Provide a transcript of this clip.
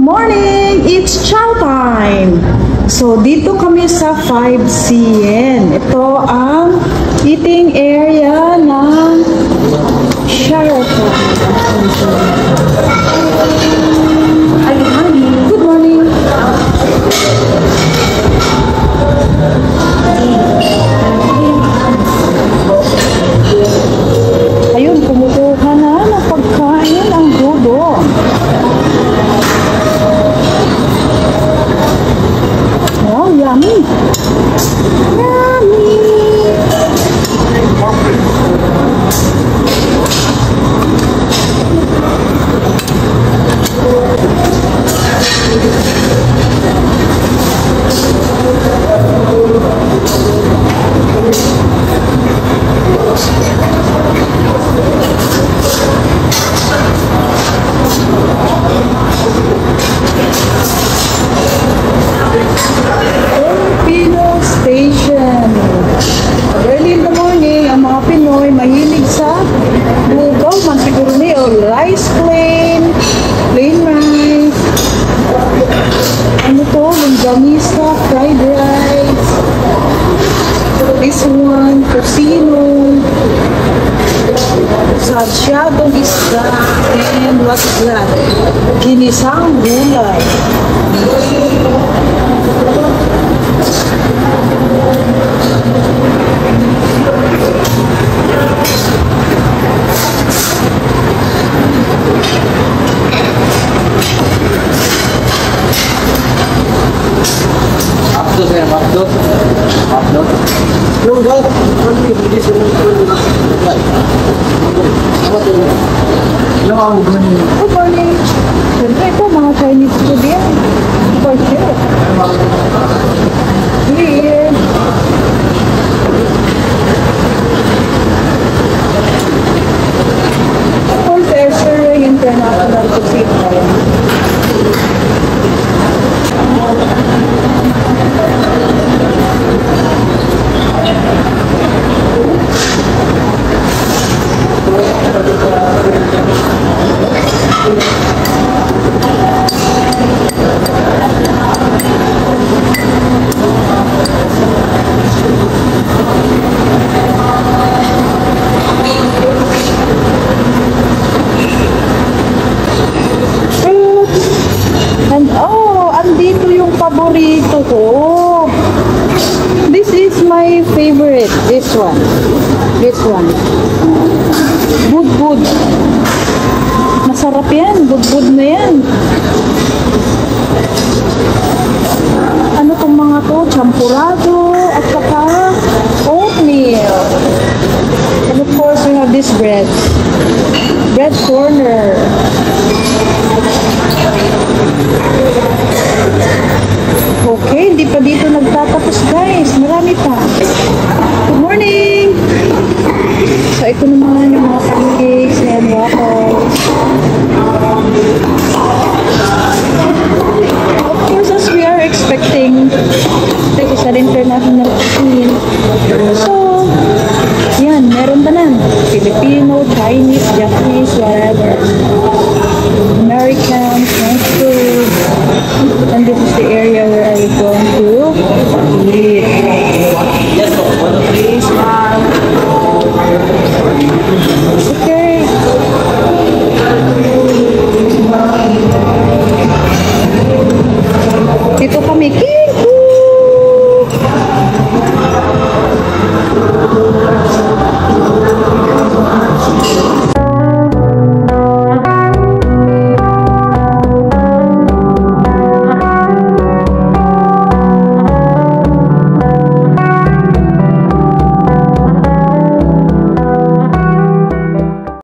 morning! It's chow time! So, dito kami sa 5CN. Ito ang eating area ng Sheraton. Good morning! Ayun, kumukuha na ng pagkain ang dudo. Oh, yummy! Yummy! Filipino Station. Early in the morning, ang mga Pinoy mahilig sa bugaw, mantigurni o rice plain rice. Ano to? Longganisa, fried rice. This one, tocino, sarsyadong isda, and what's that? Ginisang gulay. Good morning. Siyempre ito, mga Chinese food yan. For sure. Here. Full Desert International Casino. And oh, andito yung paborito ko. This is my favorite. This one. Good. Masarap yan. Good na yan. Ano tong mga to? Champurado.